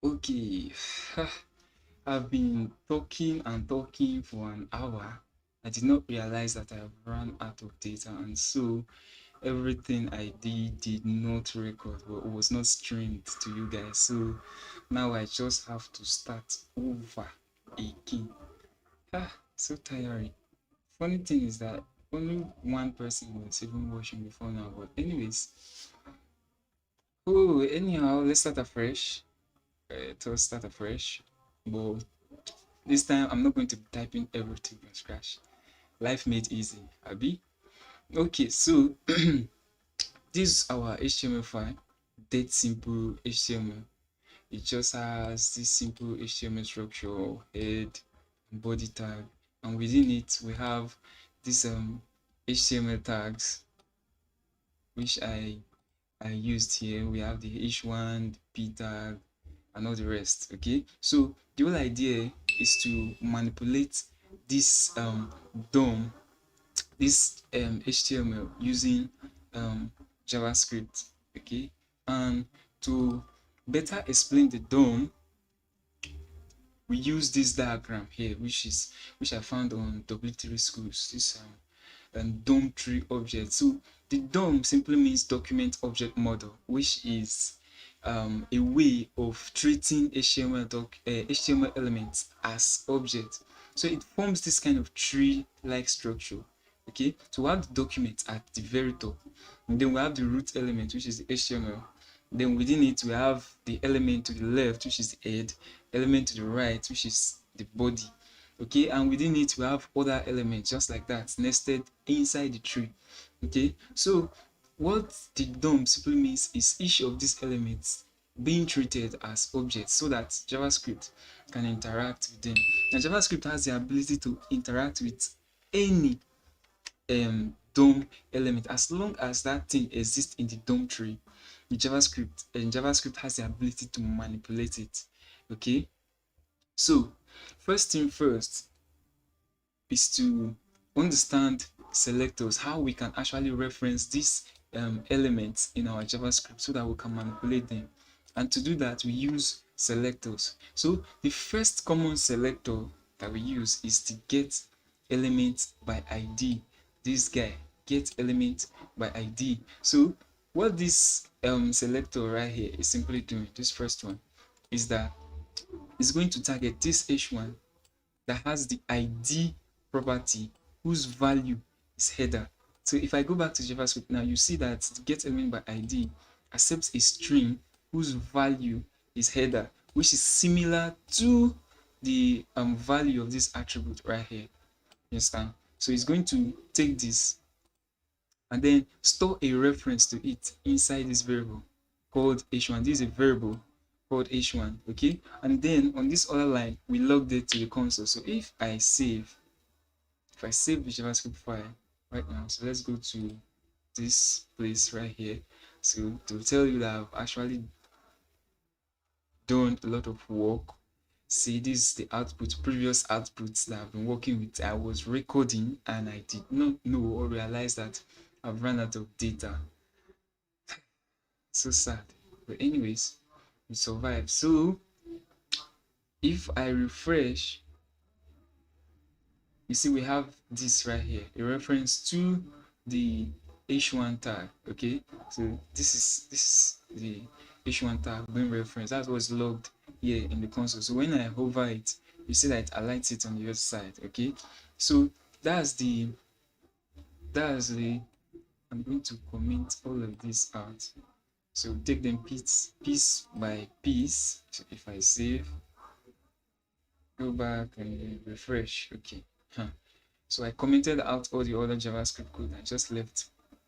Okay, I've been talking and talking for an hour. I did not realize that I've run out of data, and so everything I did not record, but it was not streamed to you guys. So now I just have to start over again. So tiring. Funny thing is that only one person was even watching before now. But anyways, anyhow, let's start afresh. Let's start afresh. But this time, I'm not going to be typing everything from scratch. Life made easy, Abby. Okay, so this is our HTML file, dead simple HTML. It just has this simple HTML structure, head, body tag, and within it we have these HTML tags which I used here. We have the H1, the P tag, and all the rest. Okay, so the whole idea is to manipulate this DOM, this HTML using JavaScript. Okay, and to better explain the DOM, we use this diagram here, which I found on W3 Schools. This DOM tree object. So the DOM simply means document object model, which is a way of treating HTML elements as objects. So it forms this kind of tree-like structure. Okay, so we have the document at the very top, and then we have the root element, which is the HTML. Then within it, we have the element to the left, which is the head, element to the right, which is the body. Okay, and within it, we have other elements just like that, nested inside the tree. Okay, so what the DOM simply means is each of these elements being treated as objects so that JavaScript can interact with them. Now, JavaScript has the ability to interact with any DOM element as long as that thing exists in the DOM tree. The JavaScript has the ability to manipulate it. Okay, so first thing first is to understand selectors, how we can actually reference these elements in our JavaScript so that we can manipulate them. And to do that, we use selectors. So the first common selector that we use is the get element by ID. This guy, get element by ID. So what this selector right here is simply doing, this first one, is that it's going to target this H1 that has the ID property whose value is header. So if I go back to JavaScript now, you see that the get element by ID accepts a string whose value is header, which is similar to the value of this attribute right here. You understand? So it's going to take this and then store a reference to it inside this variable called h1. This is a variable called h1. Okay, and then on this other line we logged it to the console. So if I save the JavaScript file right now, so let's go to this place right here, so to tell you that I've actually done a lot of work. See, this is the output, previous outputs that I've been working with. I was recording and I did not know or realize that I've run out of data. So sad, but anyways, we survived. So if I refresh, you see we have this right here, a reference to the h1 tag. Okay, so this is the h1 tag being referenced. That's what's logged here in the console. So when I hover it, you see that it aligns it on the other side. Okay, so that's the I'm going to comment all of this out. So take them piece by piece. So if I save, go back and refresh. Okay, so I commented out all the other JavaScript code. I just left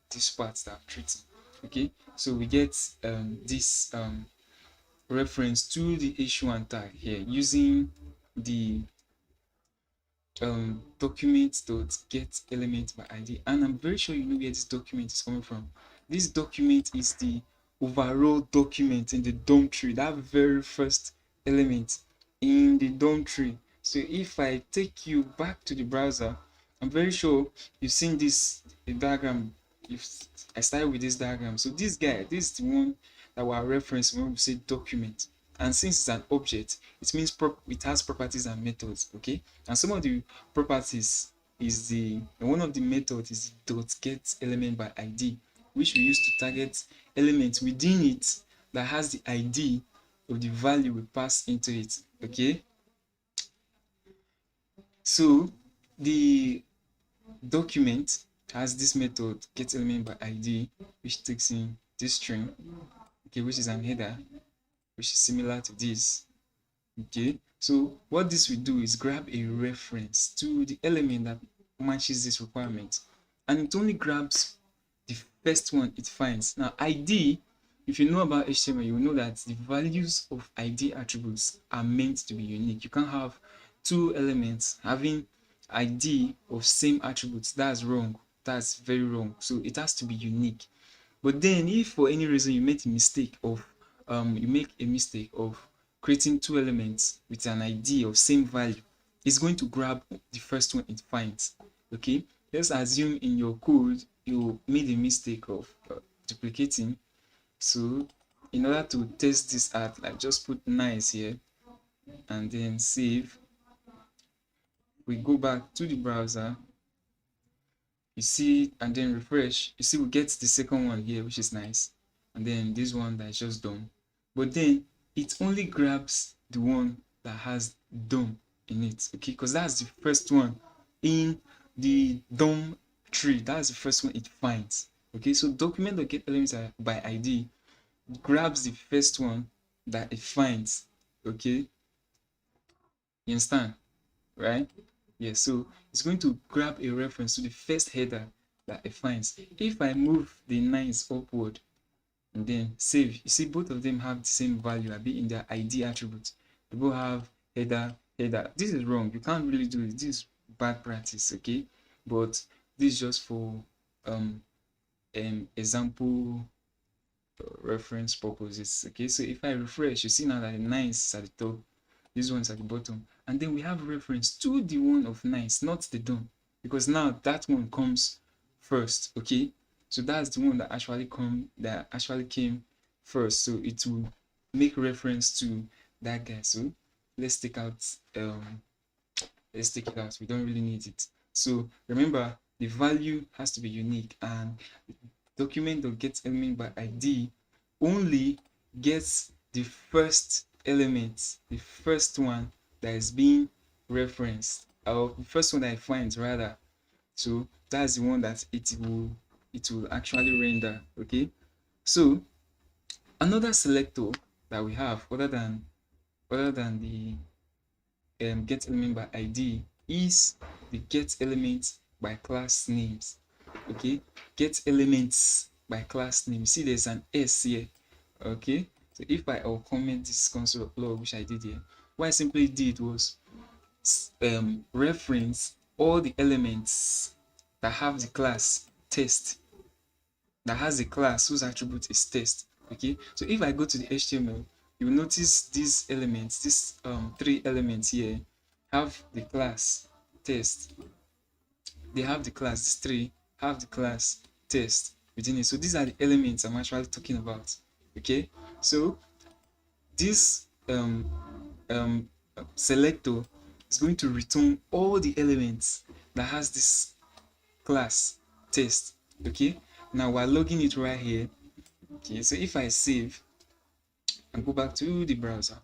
this part that I'm treating. Okay, so we get this reference to the h1 tag here using the document.get element by ID, and I'm very sure you know where this document is coming from. This document is the overall document in the DOM tree, that very first element in the DOM tree. So if I take you back to the browser, I'm very sure you've seen this diagram. I started with this diagram. So this guy, this is the one that we're referencing when we say document. And since it's an object, it means it has properties and methods. Okay, and some of the properties is one of the methods is dot get element by id, which we use to target elements within it that has the id of the value we pass into it. Okay, so the document has this method get element by id, which takes in this string, okay, which is an header, which is similar to this. Okay, so what this will do is grab a reference to the element that matches this requirement, and it only grabs the first one it finds. Now id, if you know about HTML, you will know that the values of id attributes are meant to be unique. You can't have two elements having id of same attributes. That's wrong. That's very wrong. So it has to be unique. But then if for any reason you make a mistake of creating two elements with an id of same value, it's going to grab the first one it finds. Okay, let's assume in your code you made a mistake of duplicating. So in order to test this out, like just put nice here and then save. We go back to the browser, you see, and then refresh. You see we get the second one here, which is nice, and then this one that is just done. But then it only grabs the one that has DOM in it, okay, because that's the first one in the DOM tree. That's the first one it finds. Okay, so document.getElements by id grabs the first one that it finds. Okay, you understand, right? Yeah, so it's going to grab a reference to the first header that it finds. If I move the nines upward and then save, you see both of them have the same value, I'll be in their id attributes. They both have header. This is wrong. You can't really do it. This is bad practice, okay? But this is just for example reference purposes. Okay, so if I refresh, you see now that the nines is at the top, this one's at the bottom, and then we have reference to the one of nines, not the DOM, because now that one comes first. Okay, so that's the one that actually came first, so it will make reference to that guy. So let's take out we don't really need it. So remember, the value has to be unique, and document.getElement by id only gets the first element, the first one that is being referenced, or the first one that it finds rather. So that's the one that it will actually render. Okay, so another selector that we have other than the getElement by id is the getElement by class names. Okay, getElements by class name. See, there's an s here. Okay, so if I'll comment this console log, which I did here, what I simply did was reference all the elements that have the class test, that has a class whose attribute is test. Okay, so if I go to the HTML, you will notice these elements, these three elements here have the class test. They have the class, these three have the class test within it. So these are the elements I'm actually talking about. Okay, so this selector is going to return all the elements that has this class test. Okay, now we're logging it right here. Okay, so if I save and go back to the browser,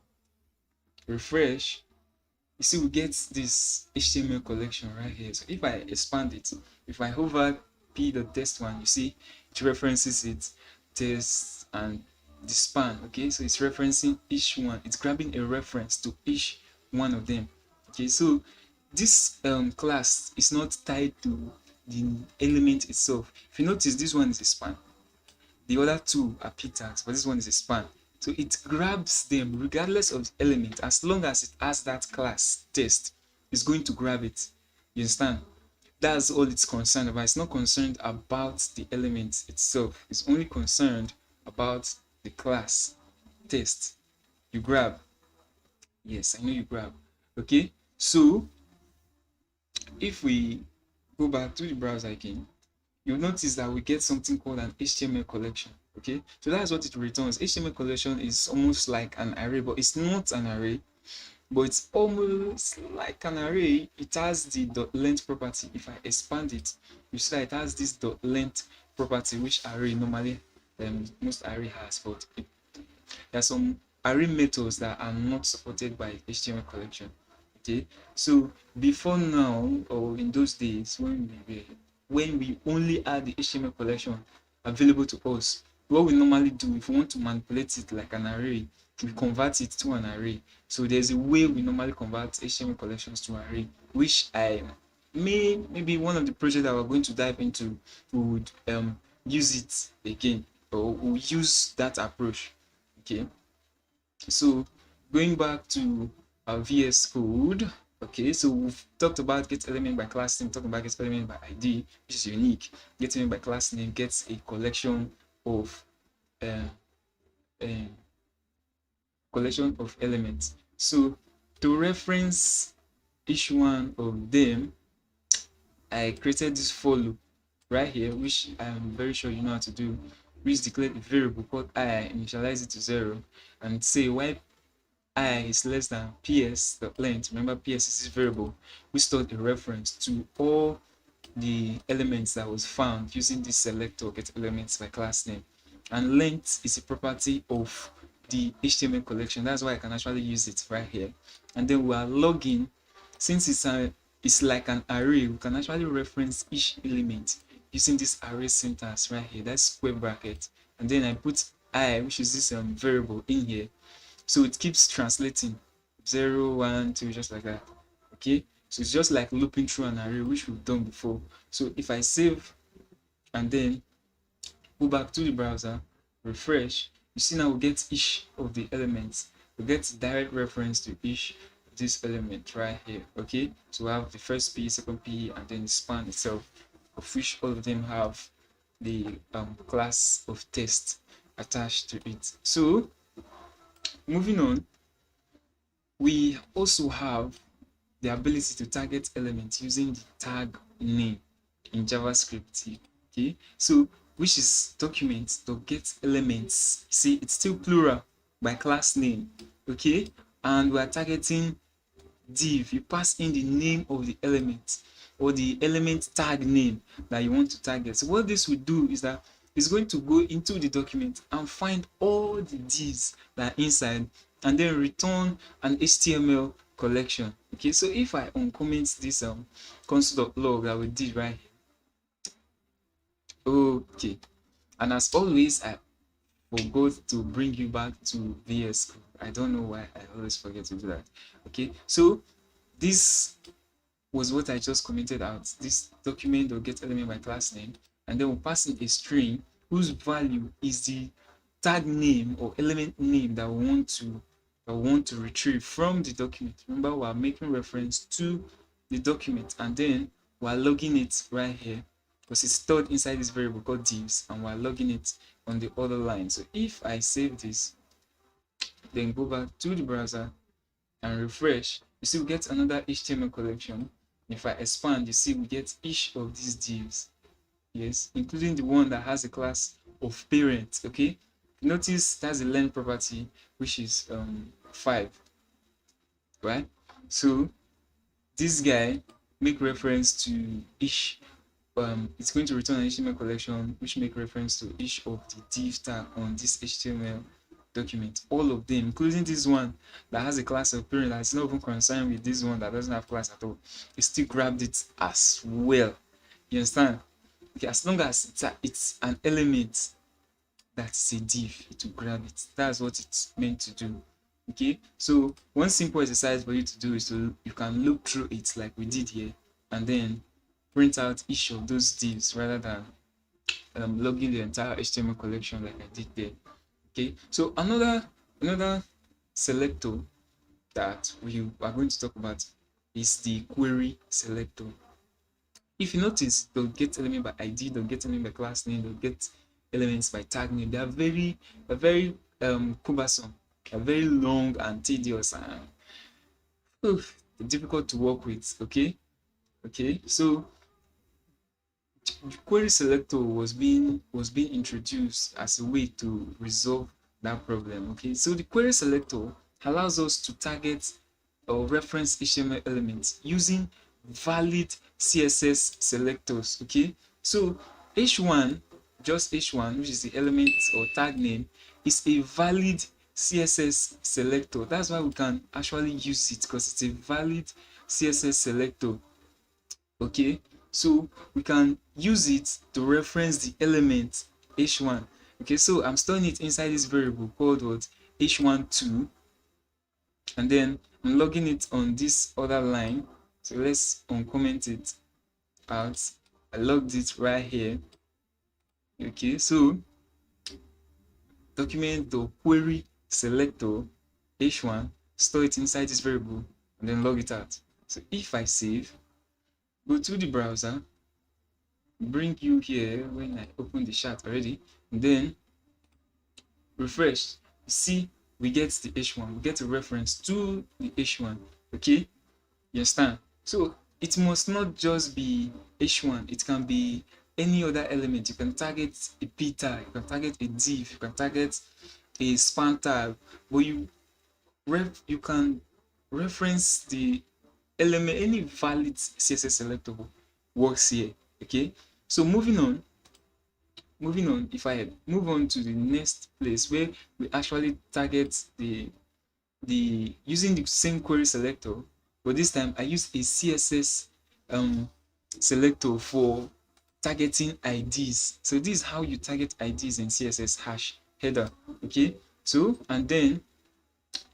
refresh, you see we get this HTML collection right here. So if I expand it, if I hover p.test1, you see it references it, test, and the span. Okay, so it's referencing each one, it's grabbing a reference to each one of them. Okay, so this class is not tied to the element itself. If you notice, this one is a span, the other two are p tags, but this one is a span. So it grabs them regardless of the element. As long as it has that class test, it's going to grab it. You understand? That's all it's concerned about. It's not concerned about the element itself. It's only concerned about the class test. You grab. Yes, I know you grab. Okay, so if we go back to the browser again, you'll notice that we get something called an HTML collection. Okay, so that's what it returns. HTML collection is almost like an array, but it's not an array, but it's almost like an array. It has the dot length property. If I expand it, you see that it has this dot length property, which array normally most array has, but there are some array methods that are not supported by HTML collection. Okay, so before now, or in those days when we only had the HTML collection available to us, what we normally do, if we want to manipulate it like an array, we convert it to an array. So there's a way we normally convert HTML collections to array, which I maybe one of the projects that we're going to dive into, we would use it again, or we'll use that approach. Okay, so going back to our VS Code. Okay, so we've talked about get element by class name, talked about get element by ID, which is unique. Get element by class name gets a collection of elements. So to reference each one of them, I created this for loop right here, which I'm very sure you know how to do. Which declared a variable called I, initialize it to 0, and say why I is less than ps the length. Remember, ps is this variable. We stored a reference to all the elements that was found using this selector get elements by class name, and length is a property of the HTML collection. That's why I can actually use it right here. And then we are logging, since it's like an array, we can actually reference each element using this array syntax right here. That's square bracket, and then I put I, which is this variable, in here. So it keeps translating 0, 1, 2, just like that. Okay, so it's just like looping through an array, which we've done before. So if I save and then go back to the browser, refresh, you see now we get each of the elements. We get direct reference to each of this element right here. Okay, so we have the first P, second P, and then the span itself, of which all of them have the class of test attached to it. So moving on, we also have the ability to target elements using the tag name in JavaScript. Okay, so which is document.get elements. See, it's still plural by class name. Okay, and we are targeting div. You pass in the name of the element or the element tag name that you want to target. So what this will do is that it's going to go into the document and find all the divs that are inside, and then return an HTML collection. Okay, so if I uncomment this console.log that we did right here, okay, and as always, I forgot to bring you back to VS Code. I don't know why I always forget to do that. Okay, so this was what I just commented out. This document will get element by class name, and then we'll pass in a string whose value is the tag name or element name that we want to retrieve from the document. Remember, we are making reference to the document, and then we're logging it right here because it's stored inside this variable called divs, and we're logging it on the other line. So if I save this, then go back to the browser and refresh, you see we get another HTML collection. If I expand, you see we get each of these divs, yes, including the one that has a class of parent. Okay, notice that's the length property, which is 5, right? So this guy make reference to each it's going to return an HTML collection which make reference to each of the div tag on this HTML document, all of them, including this one that has a class of parent that's not even concerned with this one that doesn't have class at all. You still grabbed it as well. You understand? Okay, as long as it's an element that is a div, it will grab it. That's what it's meant to do. Okay, so one simple exercise for you to do is you can look through it like we did here, and then print out each of those divs rather than logging the entire HTML collection like I did there. Okay, so another selector that we are going to talk about is the query selector. If you notice, they'll get element by ID, they'll get element by class name, they'll get elements by tag name. They are very cumbersome, are very long and tedious and difficult to work with. Okay, so query selector was being introduced as a way to resolve that problem. Okay, so the query selector allows us to target or reference HTML elements using valid CSS selectors. Okay, so h1, just h1, which is the element or tag name, is a valid CSS selector. That's why we can actually use it, because it's a valid CSS selector. Okay, so we can use it to reference the element h1. Okay, so I'm storing it inside this variable called what, h12, and then I'm logging it on this other line. So let's uncomment it out. I logged it right here. Okay, so document the query selector h1, store it inside this variable, and then log it out. So if I save, go to the browser, bring you here when I open the chat already, and then refresh, you see we get the h1, we get a reference to the h1. Okay, you understand? So it must not just be h1, it can be any other element. You can target a p tag, you can target a div, you can target a span tag, but you can reference the element. Any valid CSS selector works here. Okay, so moving on, if I move on to the next place where we actually target the using the same query selector, but this time I use a CSS selector for targeting IDs. So this is how you target IDs in CSS hash header. Okay, so and then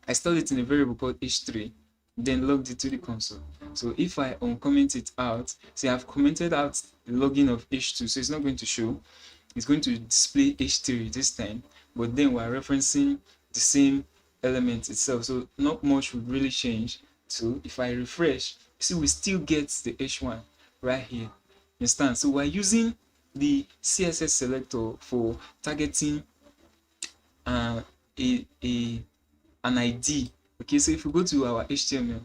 I stored it in a variable called h3, then logged it to the console. So if I uncomment it out, see I've commented out the login of h2, so it's not going to show. It's going to display h3 this time, but then we're referencing the same element itself, so not much would really change. So if I refresh, see we still get the h1 right here. Understand? So we're using the CSS selector for targeting an ID. Okay, so if we go to our HTML,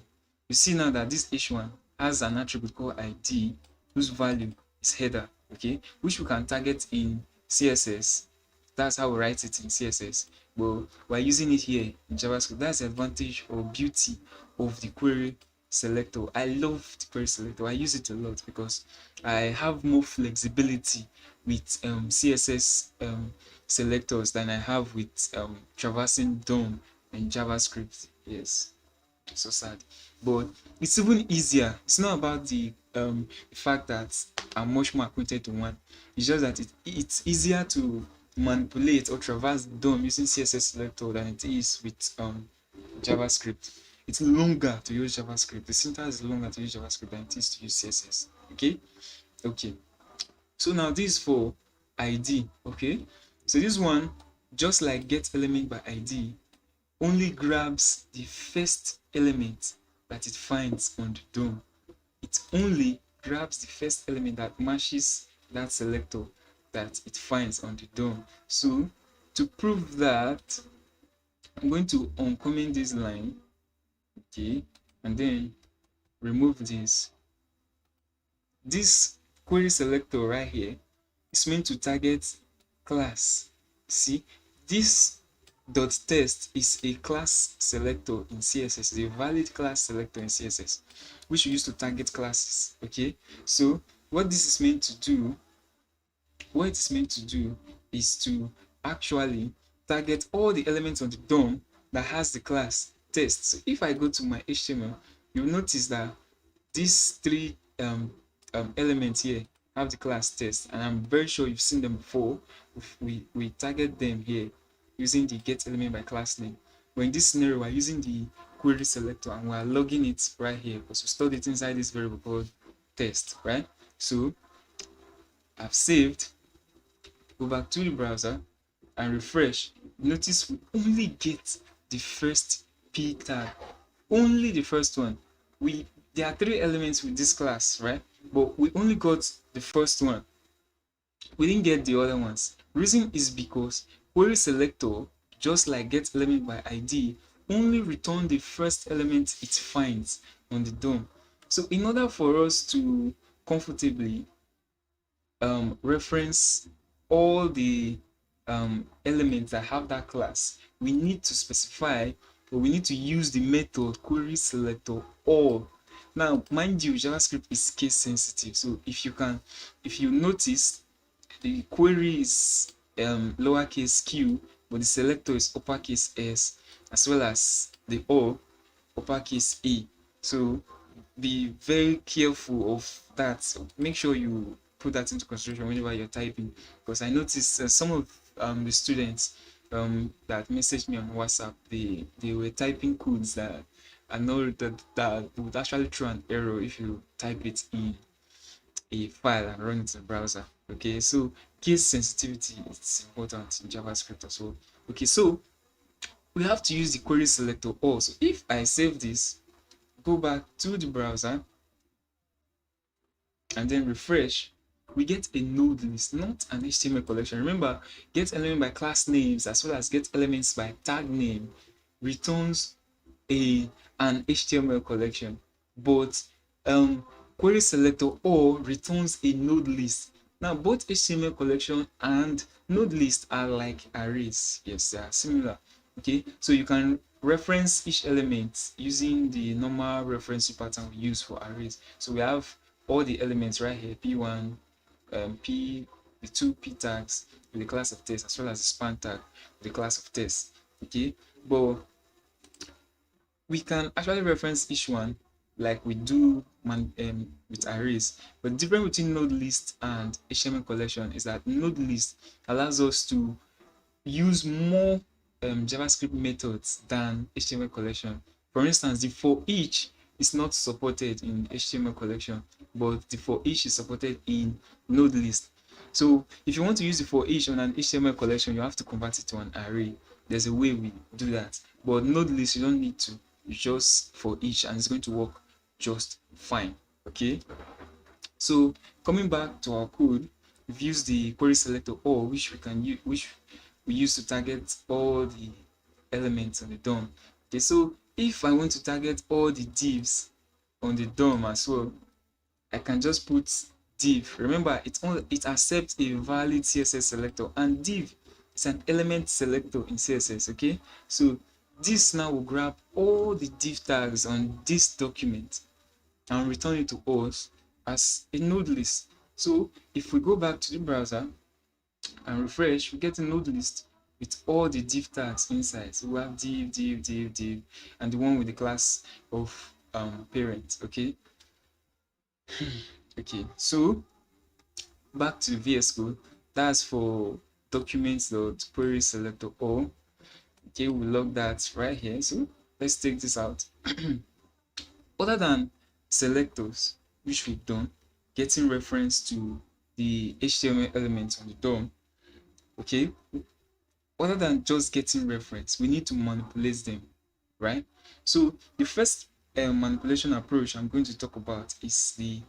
you see now that this h1 has an attribute called ID, whose value is header. Okay, which we can target in CSS. That's how we write it in CSS, but we're using it here in JavaScript. That's the advantage or beauty of the query selector. I love the query selector. I use it a lot because I have more flexibility with CSS selectors than I have with traversing DOM and JavaScript. Yes, so sad, but it's even easier. It's not about the fact that I'm much more acquainted to one. It's just that it's easier to manipulate or traverse DOM using CSS selector than it is with JavaScript. It's longer to use JavaScript. The syntax is longer to use JavaScript than it is to use CSS. Okay, so now this is for ID. Okay, so this one, just like getElement by ID, only grabs the first element that it finds on the DOM. It only grabs the first element that matches that selector that it finds on the DOM. So to prove that, I'm going to uncomment this line, okay, and then remove this. This query selector right here is meant to target class. See, this dot test is a class selector in CSS, it's a valid class selector in CSS, which we use to target classes. Okay, so what this is meant to do, is to actually target all the elements on the DOM that has the class test. So if I go to my HTML, you'll notice that these three elements here have the class test, and I'm very sure you've seen them before. We target them here using the getElement by class name. But in this scenario, we're using the query selector and we're logging it right here because we stored it inside this variable called test, right? So I've saved, go back to the browser and refresh. Notice we only get the first p tag, only the first one. There are three elements with this class, right? But we only got the first one. We didn't get the other ones. Reason is because query selector, just like getElement by ID, only return the first element it finds on the DOM. So in order for us to comfortably reference all the elements that have that class, we need to specify, or we need to use the method querySelector all. Now, mind you, JavaScript is case sensitive, so if you notice, the query is lowercase q, but the selector is uppercase s, as well as the all uppercase e. So be very careful of that. So make sure you put that into consideration whenever you're typing, because I noticed some of the students that messaged me on WhatsApp, they were typing codes that I know that would actually throw an error if you type it in a file and run it in the browser. Okay, so case sensitivity is important in JavaScript as well. Okay, so we have to use the query selector also. If I save this, go back to the browser, and then refresh, we get a node list, not an HTML collection. Remember, get element by class names as well as get elements by tag name returns an HTML collection, but query selector or returns a node list. Now, both HTML collection and node list are like arrays. Yes, they are similar. Okay, so you can reference each element using the normal referencing pattern we use for arrays. So we have all the elements right here, p1, the two p tags with the class of test, as well as the span tag with the class of test. Okay, but we can actually reference each one like we do with arrays. But the difference between node list and HTML collection is that node list allows us to use more JavaScript methods than HTML collection. For instance, the for each is not supported in HTML collection, but the for each is supported in node list. So if you want to use the for each on an HTML collection, you have to convert it to an array. There's a way we do that, but node list you don't need to. You just for each, and it's going to work just fine. Okay, so coming back to our code, we've used the query selector all, which we use to target all the elements on the DOM. Okay, so if I want to target all the divs on the DOM as well, I can just put div. Remember, it accepts a valid CSS selector, and div is an element selector in CSS. Okay, so this now will grab all the div tags on this document and return it to us as a node list. So if we go back to the browser and refresh, we get a node list with all the div tags inside. So we have div, and the one with the class of parent. Okay. Okay, so back to the VS Code. That's for documents.query selector all. Okay, we log that right here. So let's take this out. Other than selectors, which we've done, getting reference to the HTML elements on the DOM. Okay, other than just getting reference, we need to manipulate them, right? So the first manipulation approach I'm going to talk about is the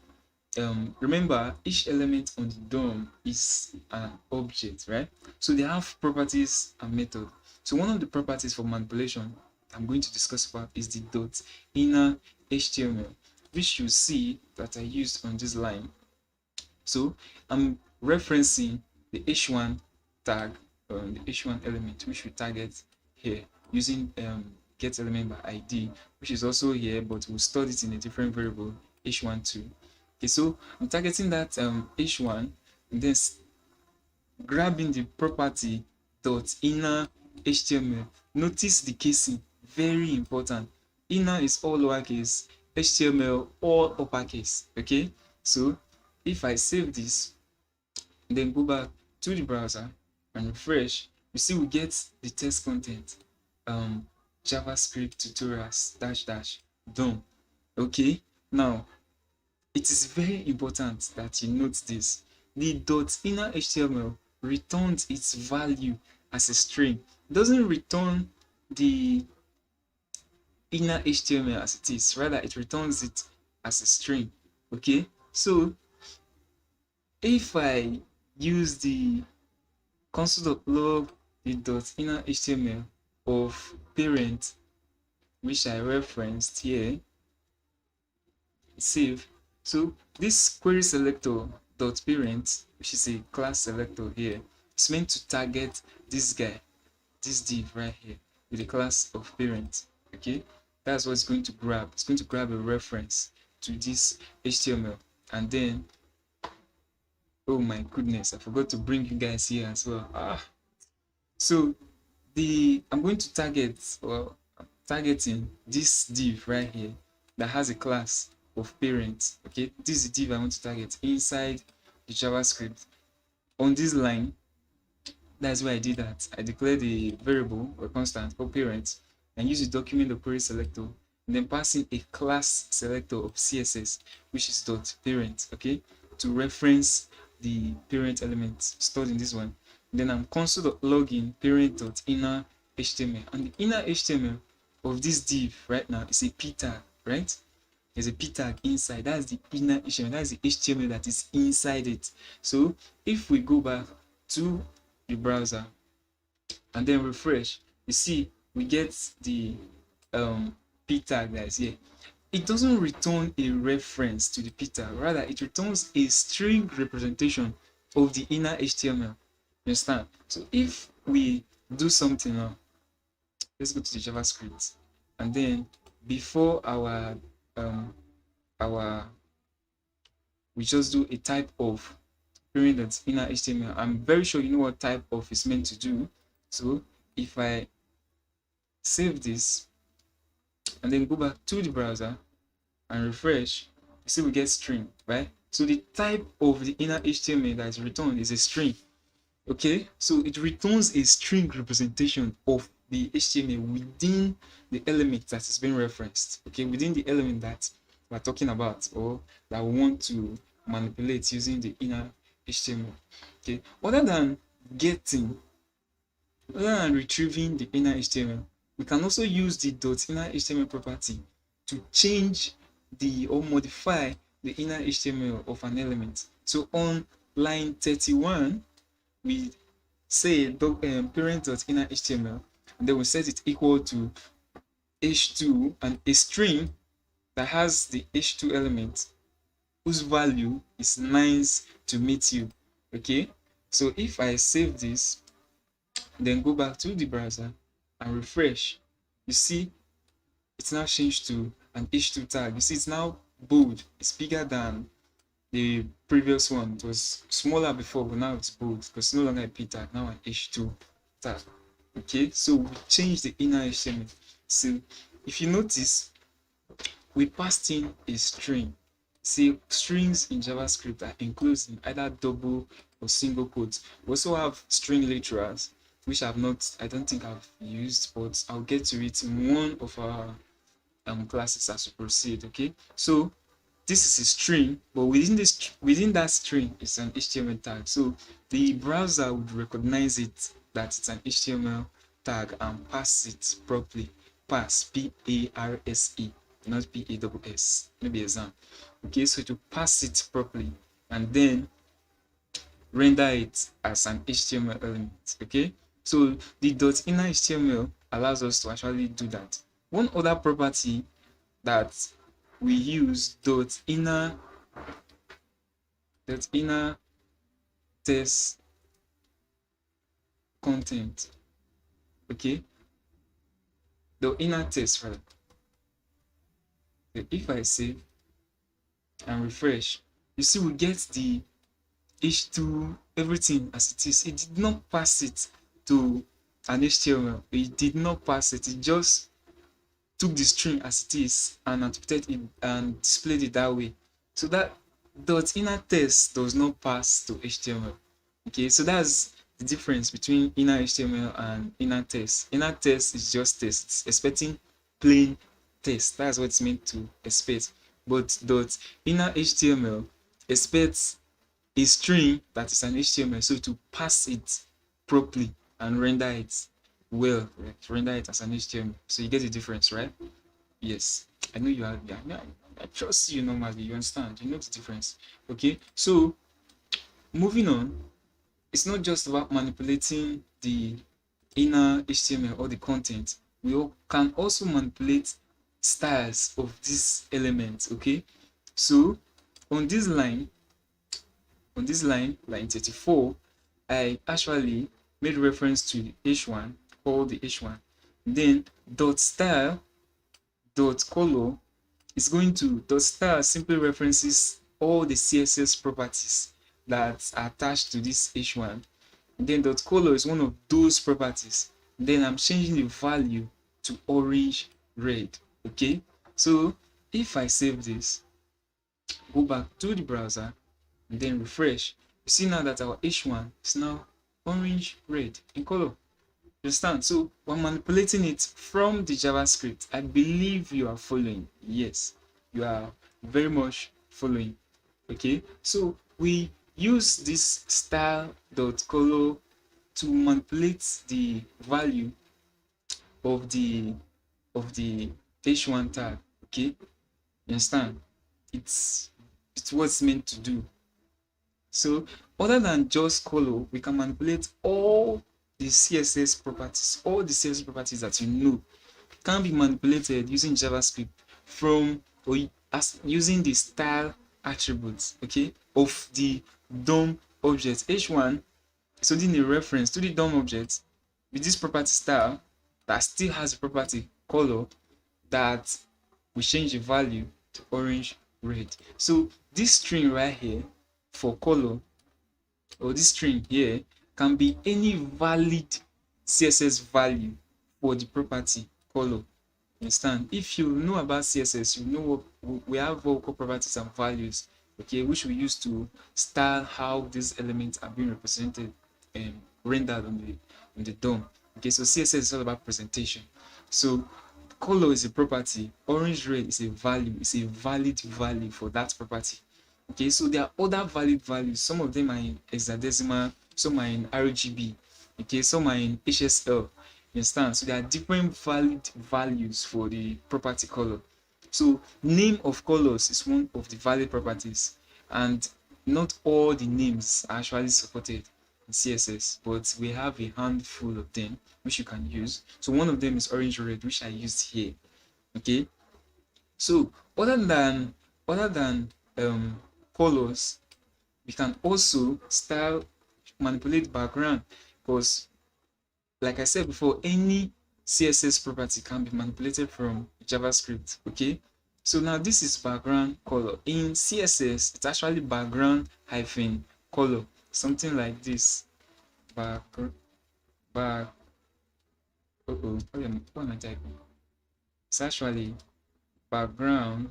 remember, each element on the DOM is an object, right? So they have properties and method. So one of the properties for manipulation I'm going to discuss about is the dot inner HTML, which you see that I used on this line. So I'm referencing the h1 tag, the h1 element, which we target here using getEmberID by ID, which is also here, but we'll store it in a different variable, h12. Okay, so I'm targeting that h1 and then grabbing the property dot inner HTML. Notice the casing, very important. Inner is all lowercase, HTML all uppercase. Okay, so if I save this and then go back to the browser and refresh, you see we get the test content, JavaScript tutorials -- done. Okay, now it is very important that you note this. The dot inner HTML returns its value as a string. It doesn't return the inner HTML as it is, rather it returns it as a string. Okay, so if I use the console.log the dot inner HTML of parent, which I referenced here, save. So this query selector dot parent, which is a class selector here, it's meant to target this guy, this div right here, with the class of parent. Okay, that's what it's going to grab. It's going to grab a reference to this HTML, and then, oh my goodness, I forgot to bring you guys here as well. So I'm going to target, well, I'm targeting this div right here that has a class of parent. Okay, this is the div I want to target inside the JavaScript. On this line, that's why I did that. I declared a variable or constant called parent and use the document of queryselector, and then pass in a class selector of CSS, which is dot parent, okay, to reference the parent element stored in this one. Then I'm console.login parent.inner HTML, and the inner HTML of this div right now is a p tag, right? There's a p tag inside. That's the inner HTML. That's the HTML that is inside it. So if we go back to the browser and then refresh, you see we get the p tag that is here. It doesn't return a reference to the p tag, rather it returns a string representation of the inner HTML. You understand? So if we do something now, let's go to the JavaScript, and then before our we just do a type of parent that's inner HTML. I'm very sure you know what type of is meant to do. So if I save this and then go back to the browser and refresh, you see we get string, right? So the type of the inner HTML that is returned is a string. Okay, so it returns a string representation of the HTML within the element that is being referenced. Okay, within the element that we're talking about or that we want to manipulate using the inner HTML. Okay, other than retrieving the inner HTML, we can also use the .inner HTML property to change or modify the inner HTML of an element. So on line 31, we say parent.inner HTML, and then we set it equal to h2 and a string that has the h2 element whose value is nice to meet you. Okay, so if I save this, then go back to the browser and refresh, you see it's now changed to an h2 tag. You see it's now bold, it's bigger than the previous one. It was smaller before, but now it's bold because it's no longer a p tag, now an h2 tag. Okay, so we changed the inner HTML. So if you notice, we passed in a string. See, strings in JavaScript are enclosed in either double or single quotes. We also have string literals, which I don't think I've used, but I'll get to it in one of our classes as we proceed. Okay, so this is a string, but within that string is an HTML tag. So the browser would recognize it that it's an HTML tag and pass it properly. Pass, P-A-R-S-E, not P-A-S-S, maybe exam. Okay, so to pass it properly and then render it as an HTML element. Okay, so the .inner HTML allows us to actually do that. One other property that we use .inner test content. Okay, the inner test rather. If I save and refresh, you see we get the h2 everything as it is. It did not pass it to an HTML. It did not pass it. It just took the string as it is and interpreted it and displayed it that way. So that .inner test does not pass to HTML. Okay, so that's the difference between inner HTML and inner test. Inner test is just test. It's expecting plain text. That's what it's meant to expect. But inner HTML expects a string that is an HTML, so to pass it properly and render it well, render it as an HTML. So you get the difference, right? Yes, I know you are. Yeah, I trust you normally. You understand? You know the difference. Okay, so moving on, it's not just about manipulating the inner HTML or the content. We can also manipulate styles of these elements. Okay, so on this line, on this line 34, I actually made reference to the h1, called the h1. Then dot style dot color is going to, dot style simply references all the CSS properties that are attached to this h1. Then dot color is one of those properties. Then I'm changing the value to orange red. Okay, so if I save this, go back to the browser and then refresh, you see now that our h1 is now orange red in color. Understand? So we're manipulating it from the JavaScript. I believe you are following. Yes, you are very much following. Okay, so we use this style.color to manipulate the value of the h1 tag. Okay, you understand? It's what it's meant to do. So other than just color, we can manipulate all the CSS properties. All the CSS properties that you know can be manipulated using JavaScript from, or as using the style attributes, okay, of the DOM object h1. So then a reference to the DOM object with this property style that still has a property color that we change the value to orange red. So this string right here for color, or this string here, can be any valid CSS value for the property color. Understand? If you know about CSS, you know what we have what we call properties and values, okay, which we use to style how these elements are being represented and rendered on the DOM. Okay, so CSS is all about presentation. So color is a property, orange red is a value, it's a valid value for that property. Okay, so there are other valid values. Some of them are in hexadecimal, some are in RGB, okay, some are in HSL. You understand? So there are different valid values for the property color. So name of colors is one of the valid properties, and not all the names are actually supported in CSS, but we have a handful of them which you can use. So one of them is orange red, which I used here. Okay, so other than colors, we can also style, manipulate background, because like I said before, any CSS property can be manipulated from JavaScript. Okay, so now this is background color. In CSS, it's actually background hyphen color, something like this. What am I typing? It's actually background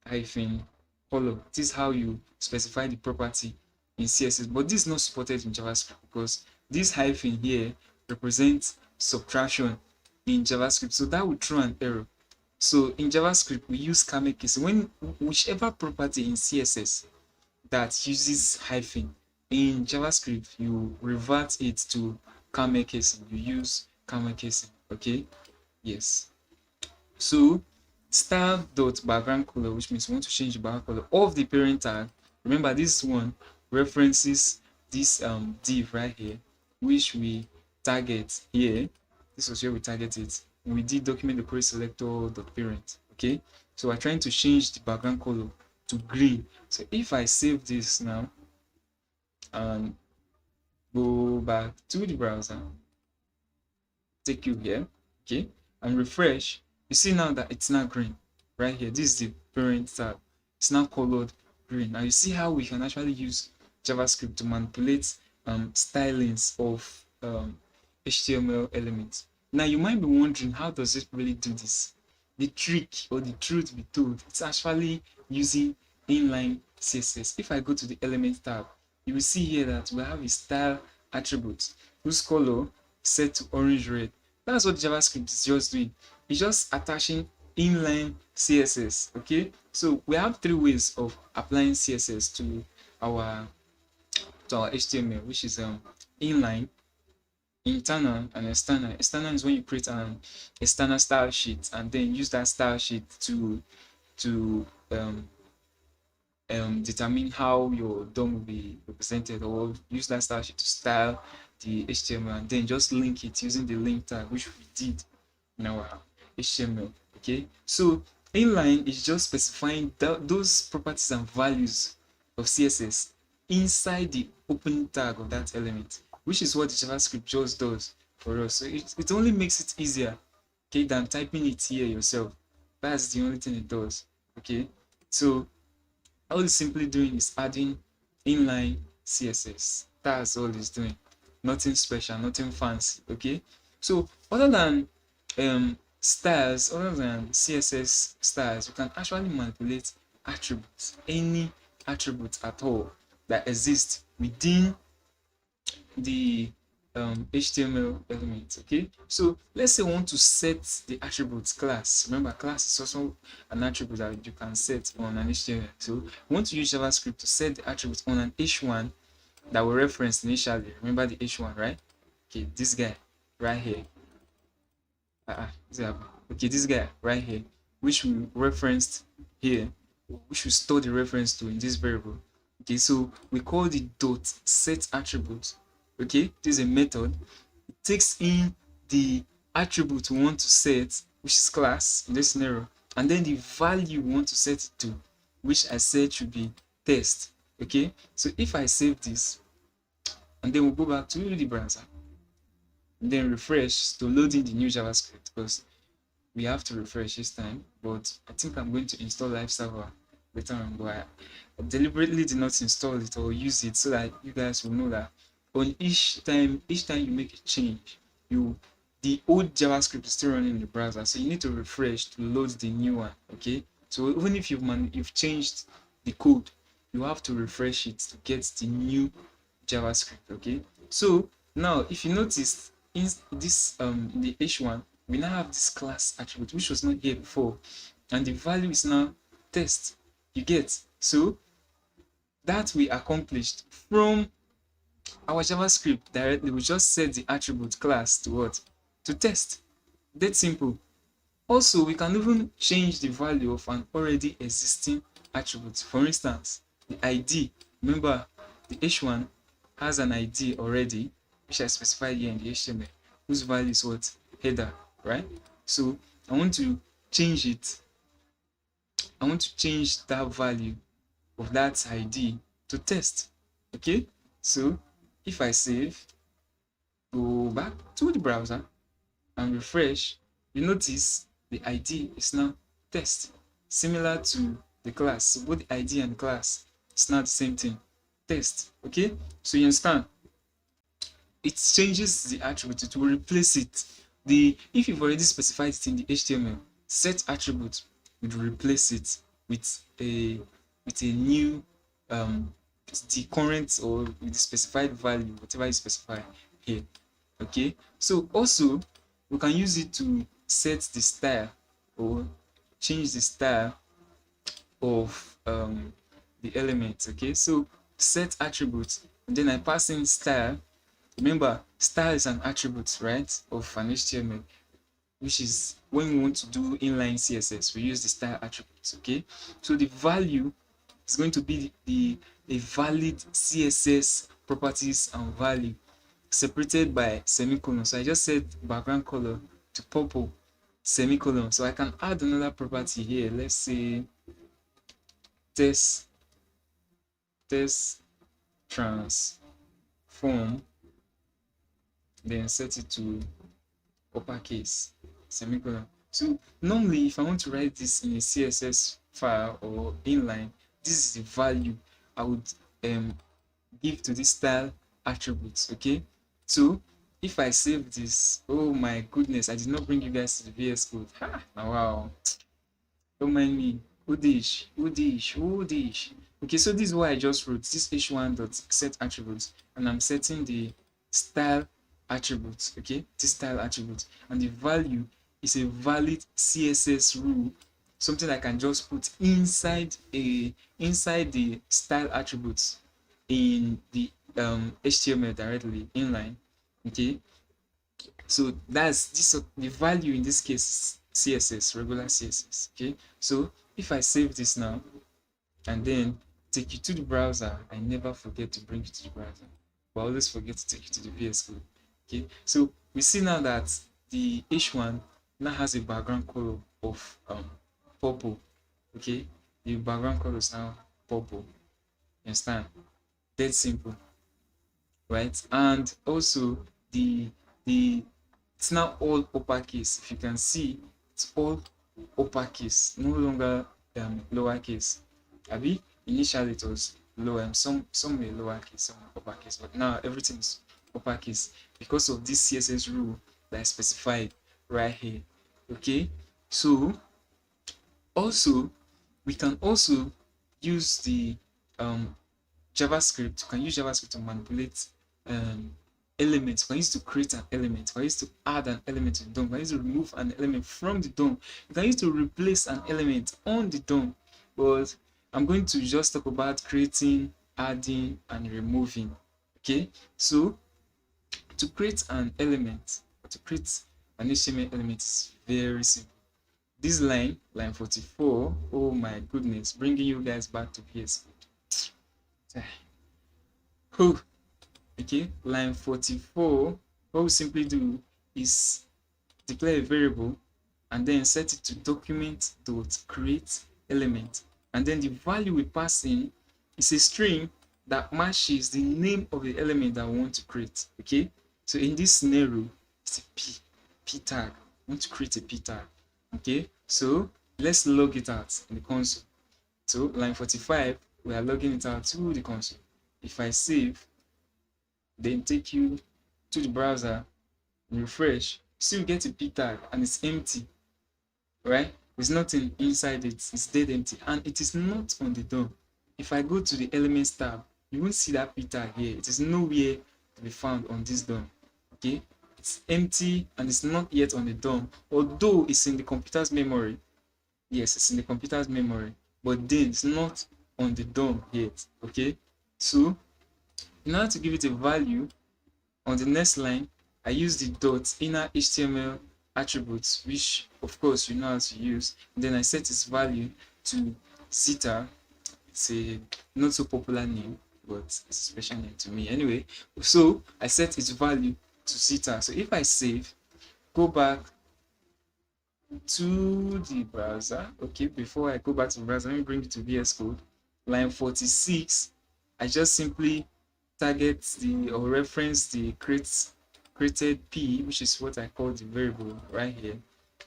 hyphen color. This is how you specify the property in CSS, but this is not supported in JavaScript because this hyphen here represents subtraction in JavaScript, so that will throw an error. So in JavaScript, we use camel casing. When whichever property in CSS that uses hyphen, in JavaScript you revert it to camel casing. You use camel casing. Okay, yes. So style.background color, which means we want to change the background color of the parent tag. Remember, this one references this div right here, which we target here. This was where we target it. We did document the queryselector.parent. Okay, so we're trying to change the background color to green. So if I save this now and go back to the browser, take you here, okay, and refresh, you see now that it's now green right here. This is the parent tab. It's now colored green. Now you see how we can actually use JavaScript to manipulate stylings of HTML elements. Now you might be wondering, how does it really do this? The trick, or the truth be told, it's actually using inline CSS. If I go to the element tab, you will see here that we have a style attribute whose color is set to orange red. That's what JavaScript is just doing. It's just attaching inline CSS. Okay, so we have three ways of applying CSS to our HTML, which is inline, internal, and external. External is when you create an external style sheet and then use that style sheet to determine how your DOM will be represented, or use that style sheet to style the HTML and then just link it using the link tag, which we did in our HTML. Okay, so inline is just specifying those properties and values of CSS inside the open tag of that element, which is what the JavaScript just does for us. So it only makes it easier, okay, than typing it here yourself. That's the only thing it does. Okay, so all it's simply doing is adding inline CSS. That's all it's doing. Nothing special, nothing fancy. Okay, so other than styles, other than CSS styles, you can actually manipulate attributes, any attributes at all that exist within the HTML element. Okay, so let's say I want to set the attributes class. Remember, class is also an attribute that you can set on an HTML. So I want to use JavaScript to set the attributes on an H1 that we referenced initially. Remember the H1, right? Okay, this guy right here. Okay, this guy right here, which we referenced here, which we store the reference to in this variable. Okay, so we call the dot set attribute. Okay, this is a method. It takes in the attribute we want to set, which is class in this scenario, and then the value we want to set it to, which I said should be test. Okay, so if I save this, and then we'll go back to the browser, and then refresh to load in the new JavaScript, because we have to refresh this time. But I think I'm going to install live server later on, but I deliberately did not install it or use it so that you guys will know that on each time you make a change, the old JavaScript is still running in the browser, so you need to refresh to load the new one. Okay, so even if you've changed the code, you have to refresh it to get the new JavaScript. Okay, so now if you notice in this the H1, we now have this class attribute which was not here before, and the value is now test. You get? So that we accomplished from our JavaScript directly. We just set the attribute class to what? To test. That simple. Also, we can even change the value of an already existing attribute. For instance, the ID. Remember, the H1 has an ID already, which I specified here in the HTML, whose value is what? Header, right? So I want to change it. I want to change that value of that ID to test. Okay, so if I save, go back to the browser and refresh, you notice the ID is now test, similar to the class. So both the ID and class, it's not the same thing, test. Okay, so you understand, it changes the attribute, it will replace it. If you've already specified it in the HTML, set attribute would replace it with a new the current or with the specified value, whatever you specify here. Okay, so also we can use it to set the style or change the style of the elements. Okay, so set attributes, and then I pass in style. Remember, style is an attribute, right, of an HTML, which is when we want to do inline CSS, we use the style attributes. Okay, so the value is going to be a valid CSS properties and value separated by semicolon. So I just set background color to purple, semicolon. So I can add another property here. Let's say test transform, then set it to uppercase, semicolon. So normally if I want to write this in a CSS file or inline, this is the value I would give to this style attributes. Okay, so if I save this, oh my goodness, I did not bring you guys to the VS Code. Wow, don't mind me. Udish. Okay, so this is what I just wrote, this h1.set attributes, and I'm setting the style attributes. Okay, this style attribute, and the value is a valid CSS rule, something I can just put inside the style attributes in the HTML directly inline. Okay, so that's this, the value in this case is CSS, regular CSS. Okay, so if I save this now and then take you to the browser, I never forget to bring you to the browser, but I always forget to take you to the VS Code. Okay, so we see now that the H1 now has a background color of purple. Okay, the background color is now purple. You understand? Dead simple, right? And also the it's now all uppercase. If you can see, it's all uppercase, no longer lowercase. Abi, initially it was lower, some were lowercase, some were uppercase, but now everything is uppercase because of this CSS rule that is specified right here. Okay, so also we can also use the JavaScript. You can use JavaScript to manipulate elements. You can use to create an element. You can use to add an element to the DOM. You can use to remove an element from the DOM. You can use to replace an element on the DOM. But I'm going to just talk about creating, adding, and removing. Okay, so to create an element, or to create an HTML element is very simple. This line 44, oh my goodness, bringing you guys back to VS Code. Okay, line 44, what we simply do is declare a variable and then set it to document.create element, and then the value we pass in is a string that matches the name of the element that we want to create. Okay, so in this scenario, it's a p tag. I want to create a p tag. Okay, so let's log it out in the console. So line 45, we are logging it out to the console. If I save, then take you to the browser, refresh, still get a p tag and it's empty, right? There's nothing inside it, it's dead empty, and it is not on the DOM. If I go to the elements tab, you won't see that p tag here. It is nowhere to be found on this DOM. Okay, it's empty and it's not yet on the DOM, although it's in the computer's memory. Yes, it's in the computer's memory, but then it's not on the DOM yet. Okay, so in order to give it a value, on the next line, I use the dot inner HTML attributes, which of course you know how to use. And then I set its value to zeta. It's a not so popular name, but it's a special name to me anyway. So I set its value to zeta. So if I save, go back to the browser. Okay, before I go back to the browser, let me bring it to VS Code. Line 46, I just simply target the or reference the created p, which is what I call the variable right here,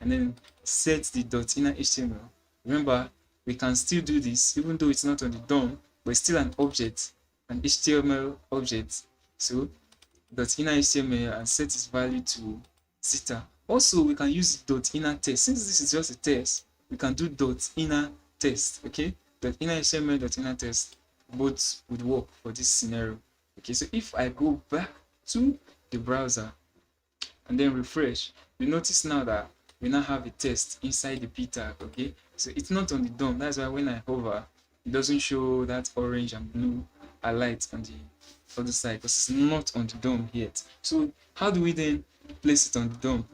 and then set the dot inner HTML. Remember, we can still do this even though it's not on the DOM, but it's still an object, an HTML object. So dot inner HTML and set its value to zeta. Also, we can use dot inner test. Since this is just a test, we can do dot inner test. Okay, dot inner HTML, dot inner test, both would work for this scenario. Okay, so if I go back to the browser and then refresh, you notice now that we now have a test inside the p tag. Okay, so it's not on the DOM. That's why when I hover, it doesn't show that orange and blue highlight on the other side because it's not on the DOM yet. So how do we then place it on the DOM?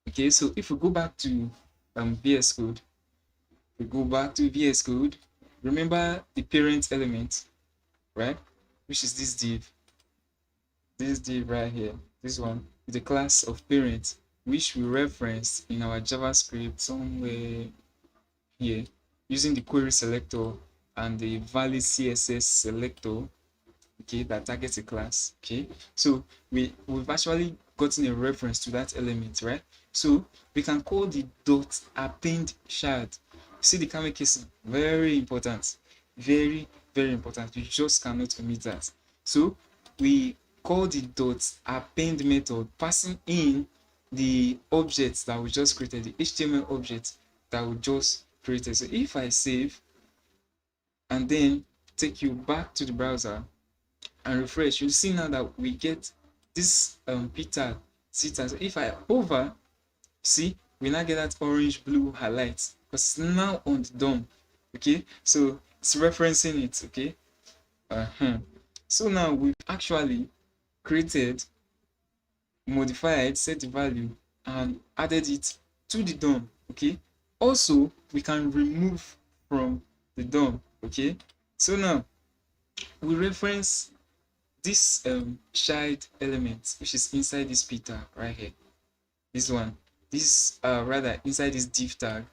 Okay, so if we go back to VS Code, remember the parent element, right? Which is this div right here, this one, the class of parent, which we referenced in our JavaScript somewhere here using the query selector and the valid CSS selector, okay, that targets a class. Okay, so we've actually gotten a reference to that element, right? So we can call the dot append shard. See the camel casing, very important, very important. You just cannot omit that. So we call the dot append method, passing in the objects that we just created, the HTML object that we just created. So if I save and then take you back to the browser and refresh, you'll see now that we get this p tag zeta. So if I hover, see, we now get that orange blue highlight because it's now on the DOM. Okay, so it's referencing it. Okay, so now we've actually created, modified, set the value, and added it to the DOM. Okay, also we can remove from the DOM. Okay, so now we reference this child element, which is inside this p tag right here, this one, this rather inside this div tag.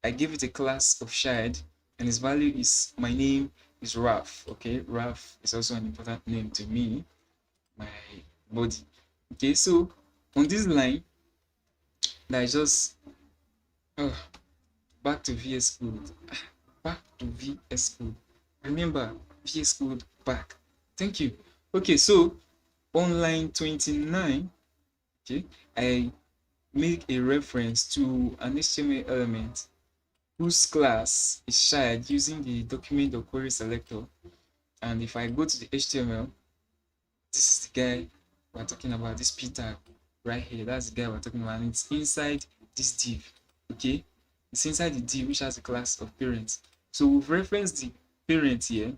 I give it a class of child and its value is my name is Ralph. Okay, Ralph is also an important name to me, my body. Okay, so on this line, that is just oh, back to VS Code. Back to VS Code. Remember VS Code back. Thank you. Okay, so on line 29, okay, I make a reference to an HTML element whose class is shared using the document or query selector. And if I go to the HTML, this is the guy we're talking about, this p tag right here. That's the guy we're talking about, and it's inside this div. Okay, it's inside the div which has a class of parent. So we've referenced the parent here,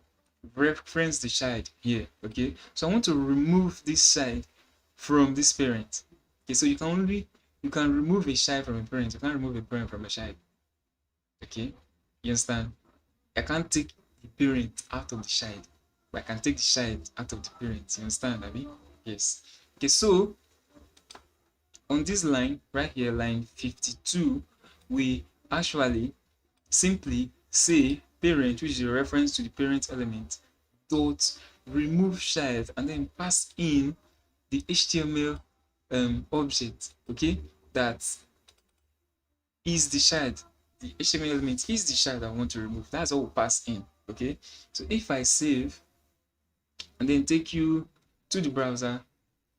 reference the child here. Okay, so I want to remove this child from this parent. Okay, so you can remove a child from a parent, you can't remove a parent from a child. Okay, you understand? I can't take the parent out of the child, but I can take the child out of the parent. You understand, Abby? Yes. Okay, so on this line right here, line 52, we actually simply say parent, which is a reference to the parent element, dot remove child, and then pass in the HTML object, okay, that is the child. The HTML element is the child I want to remove. That's all we pass in. Okay, so if I save and then take you to the browser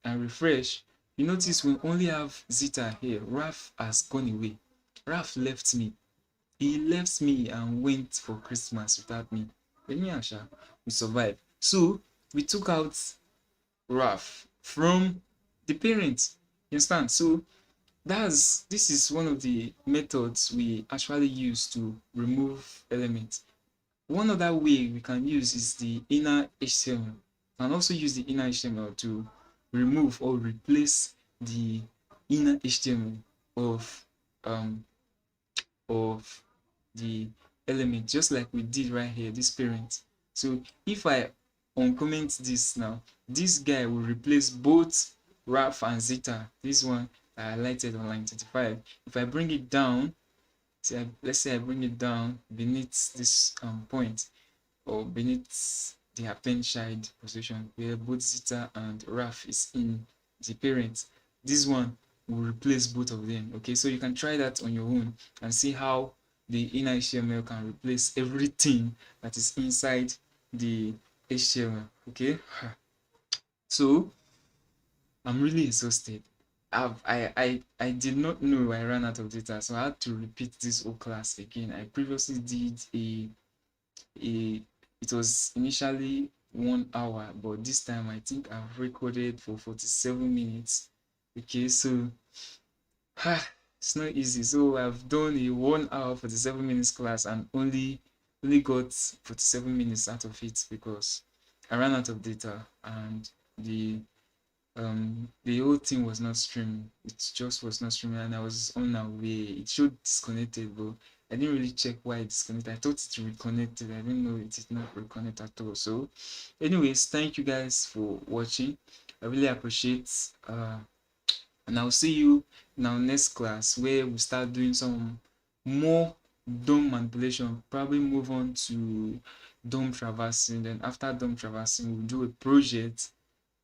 and refresh, you notice we only have Zeta here. Ralph has gone away. Ralph left me. He left me and went for Christmas without me. But yeah, we survived. So we took out Ralph from the parent. You understand? So this is one of the methods we actually use to remove elements. One other way we can use is the inner HTML. We can also use the inner HTML to remove or replace the inner HTML of the element, just like we did right here, this parent. So if I uncomment this now, this guy will replace both Ralph and Zeta. This one I highlighted on line 25. If I bring it down, let's say I bring it down beneath this point, or beneath the append child position where both Zeta and Ralph is in the parent, this one will replace both of them. Okay, so you can try that on your own and see how the inner HTML can replace everything that is inside the HTML. Okay, so I'm really exhausted. I did not know I ran out of data, so I had to repeat this whole class again. I previously did it was initially 1 hour, but this time I think I've recorded for 47 minutes. Okay, so it's not easy. So I've done a 1 hour 47 minutes class and only got 47 minutes out of it because I ran out of data and the whole thing was not streaming. It just was not streaming, and I was on my way. It showed disconnected, but I didn't really check why it disconnected. I thought it reconnected. I didn't know it did not reconnect at all. So anyways, thank you guys for watching. I really appreciate and I'll see you in our next class where we start doing some more DOM manipulation. Probably move on to DOM traversing. Then after DOM traversing, we'll do a project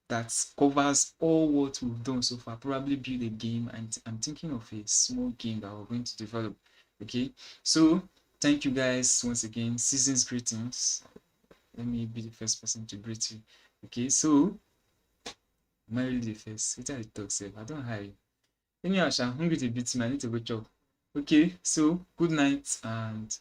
that covers all what we've done so far. Probably build a game, and I'm thinking of a small game that we're going to develop. Okay, so thank you guys once again. Season's greetings. Let me be the first person to greet you. Okay, so am I really the first? It's a talk safe. I don't hide. Anyhow, I'm hungry to beat me. I need to go chop. Okay, so good night and